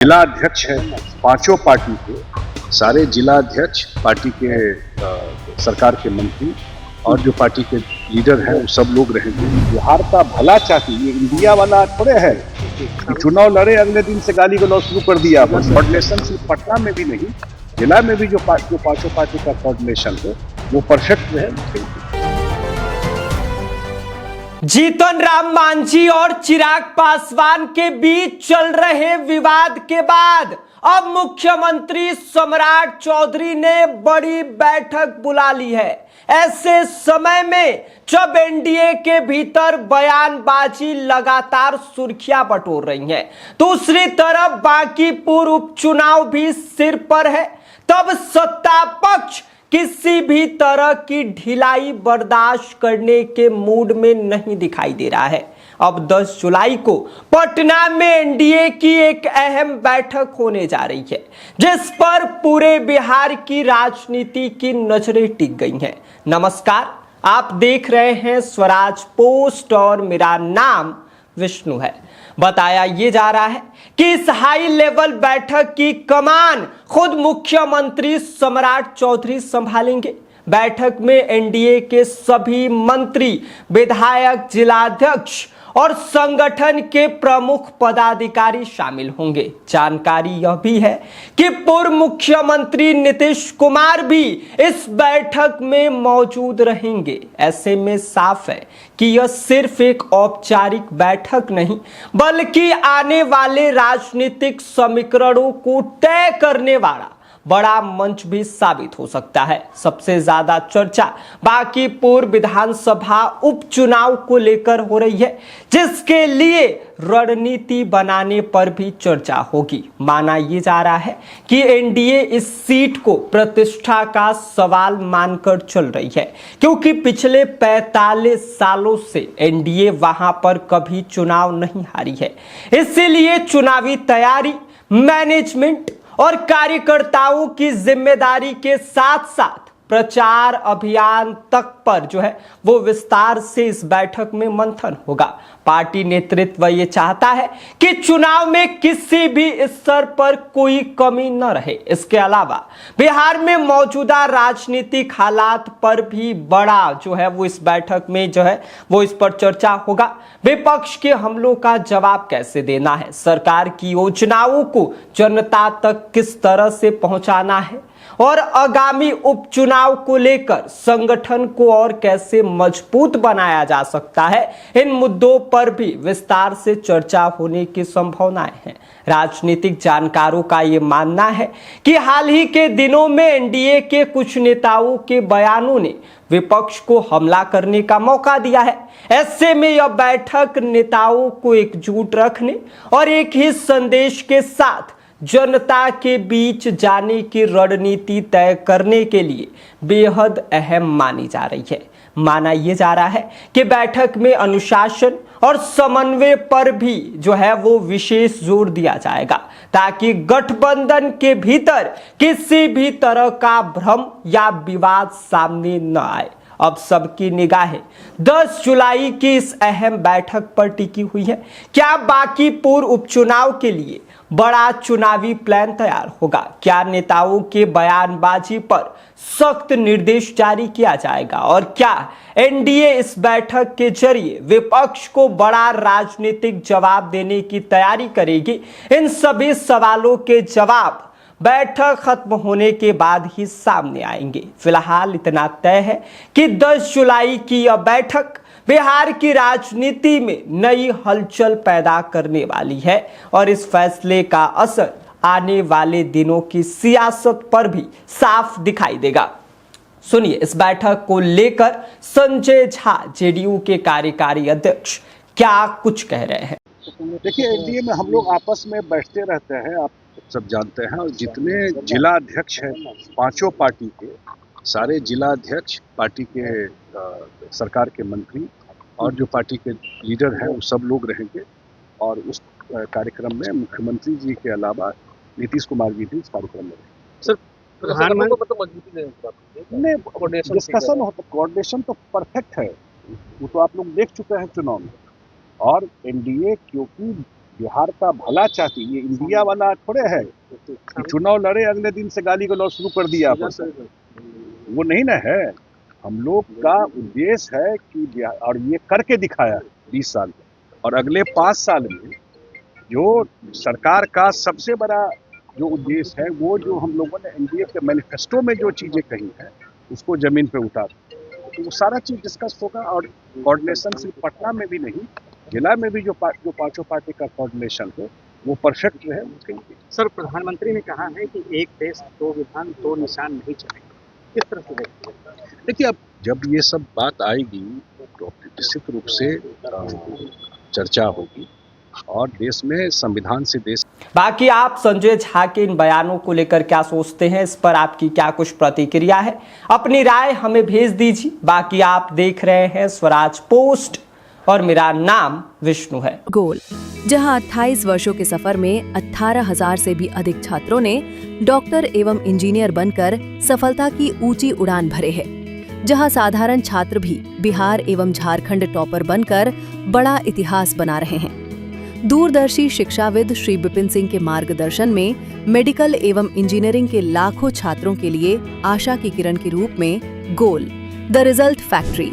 जिला अध्यक्ष है पांचों पार्टी के, सारे जिला अध्यक्ष पार्टी के सरकार के मंत्री और जो पार्टी के लीडर हैं वो सब लोग रहेंगे। बिहार का भला चाहती, ये इंडिया वाला थोड़े है कि चुनाव लड़े अगले दिन से गाली गलौज शुरू कर दिया। कोऑर्डिनेशन सिर्फ पटना में भी नहीं, जिला में भी जो पांचों पार्टी का कोऑर्डिनेशन है वो परफेक्ट है। जीतन राम मांझी और चिराग पासवान के बीच चल रहे विवाद के बाद अब मुख्यमंत्री सम्राट चौधरी ने बड़ी बैठक बुला ली है। ऐसे समय में जब एनडीए के भीतर बयानबाजी लगातार सुर्खियां बटोर रही है, दूसरी तरफ बांकीपुर उपचुनाव भी सिर पर है, तब सत्ता पक्ष किसी भी तरह की ढिलाई बर्दाश्त करने के मूड में नहीं दिखाई दे रहा है। अब 10 जुलाई को पटना में एनडीए की एक अहम बैठक होने जा रही है, जिस पर पूरे बिहार की राजनीति की नजरें टिक गई हैं। नमस्कार, आप देख रहे हैं स्वराज पोस्ट और मेरा नाम विष्णु है। बताया ये जा रहा है कि इस हाई लेवल बैठक की कमान खुद मुख्यमंत्री सम्राट चौधरी संभालेंगे। बैठक में एनडीए के सभी मंत्री, विधायक, जिलाध्यक्ष और संगठन के प्रमुख पदाधिकारी शामिल होंगे। जानकारी यह भी है कि पूर्व मुख्यमंत्री नीतीश कुमार भी इस बैठक में मौजूद रहेंगे। ऐसे में साफ है कि यह सिर्फ एक औपचारिक बैठक नहीं, बल्कि आने वाले राजनीतिक समीकरणों को तय करने वाला बड़ा मंच भी साबित हो सकता है। सबसे ज्यादा चर्चा बांकीपुर विधानसभा उपचुनाव को लेकर हो रही है, जिसके लिए रणनीति बनाने पर भी चर्चा होगी। माना यह जा रहा है कि एनडीए इस सीट को प्रतिष्ठा का सवाल मानकर चल रही है, क्योंकि पिछले 45 सालों से एनडीए वहां पर कभी चुनाव नहीं हारी है। इसीलिए चुनावी तैयारी, मैनेजमेंट और कार्यकर्ताओं की जिम्मेदारी के साथ साथ प्रचार अभियान तक पर जो है वो विस्तार से इस बैठक में मंथन होगा। पार्टी नेतृत्व ये चाहता है कि चुनाव में किसी भी स्तर पर कोई कमी न रहे। इसके अलावा बिहार में मौजूदा राजनीतिक हालात पर भी बड़ा जो है वो इस बैठक में जो है वो इस पर चर्चा होगा। विपक्ष के हमलों का जवाब कैसे देना है, सरकार की योजनाओं को जनता तक किस तरह से पहुंचाना है और आगामी उपचुनाव को लेकर संगठन को और कैसे मजबूत बनाया जा सकता है, इन मुद्दों पर भी विस्तार से चर्चा होने की संभावनाएं हैं। राजनीतिक जानकारों का यह मानना है कि हाल ही के दिनों में एनडीए के कुछ नेताओं के बयानों ने विपक्ष को हमला करने का मौका दिया है। ऐसे में यह बैठक नेताओं को एकजुट रखने और एक ही संदेश के साथ जनता के बीच जाने की रणनीति तय करने के लिए बेहद अहम मानी जा रही है। माना यह जा रहा है कि बैठक में अनुशासन और समन्वय पर भी जो है वो विशेष जोर दिया जाएगा, ताकि गठबंधन के भीतर किसी भी तरह का भ्रम या विवाद सामने न आए। अब सबकी निगाहें 10 जुलाई की इस अहम बैठक पर टिकी हुई है। क्या बांकीपुर उपचुनाव के लिए बड़ा चुनावी प्लान तैयार होगा? क्या नेताओं के बयानबाजी पर सख्त निर्देश जारी किया जाएगा? और क्या एनडीए इस बैठक के जरिए विपक्ष को बड़ा राजनीतिक जवाब देने की तैयारी करेगी? इन सभी सवालों के जवाब बैठक खत्म होने के बाद ही सामने आएंगे। फिलहाल इतना तय है कि 10 जुलाई की यह बैठक बिहार की राजनीति में नई हलचल पैदा करने वाली है और इस फैसले का असर आने वाले दिनों की सियासत पर भी साफ दिखाई देगा। सुनिए इस बैठक को लेकर संजय झा, जेडीयू के कार्यकारी अध्यक्ष, क्या कुछ कह रहे हैं। देखिए, एनडीए में हम लोग आपस में बैठते रहते हैं, आप सब जानते हैं, और जितने जिला अध्यक्ष हैं पांचों पार्टी के, सारे जिला अध्यक्ष पार्टी के सरकार के मंत्री और जो पार्टी के लीडर हैं वो सब लोग रहेंगे। और उस कार्यक्रम में मुख्यमंत्री जी के अलावा नीतीश कुमार जी भी इस कार्यक्रम में रहेंगे। सर, प्रधानमंत्री को मतलब मजबूती डिस्कशन होता, कोऑर्डिनेशन तो परफेक्ट है, वो तो आप लोग देख चुके हैं चुनाव में। और एनडीए क्योंकि बिहार का भला चाहती, ये इंडिया वाला थोड़े है कि चुनाव लड़े अगले दिन से गाली गलौज शुरू कर दिया आपस में। वो नहीं ना है। हम लोग का उद्देश्य है कि बिहार, और ये करके दिखाया 20 साल में, और अगले 5 साल में जो सरकार का सबसे बड़ा जो उद्देश्य है, वो जो हम लोगों ने एनडीए के मैनिफेस्टो में जो चीजें कही हैं उसको जमीन पे उतार, तो वो सारा चीज डिस्कस होगा। और कोऑर्डिनेशन सिर्फ पटना में भी नहीं, जिला में भी जो पांचों पार्टी का कोऑर्डिनेशन हो वो परफेक्ट रहे उसके लिए। सर, प्रधानमंत्री ने कहा है कि एक देश दो विधान दो निशान नहीं चलेंगे, किस तरह से देखते हैं? देखिए, अब जब ये सब बात आएगी तो निश्चित रूप से चर्चा होगी, और देश में संविधान से देश। बाकी आप संजय झा के इन बयानों को लेकर क्या सोचते हैं, इस पर आपकी क्या कुछ प्रतिक्रिया है, अपनी राय हमें भेज दीजिए। बाकी आप देख रहे हैं स्वराज पोस्ट और मेरा नाम विष्णु है। गोल, जहां 28 वर्षों के सफर में 18,000 से भी अधिक छात्रों ने डॉक्टर एवं इंजीनियर बनकर सफलता की ऊंची उड़ान भरे है, जहां साधारण छात्र भी बिहार एवं झारखंड टॉपर बनकर बड़ा इतिहास बना रहे हैं। दूरदर्शी शिक्षाविद श्री विपिन सिंह के मार्गदर्शन में मेडिकल एवं इंजीनियरिंग के लाखों छात्रों के लिए आशा की किरण के रूप में गोल, द रिजल्ट फैक्ट्री,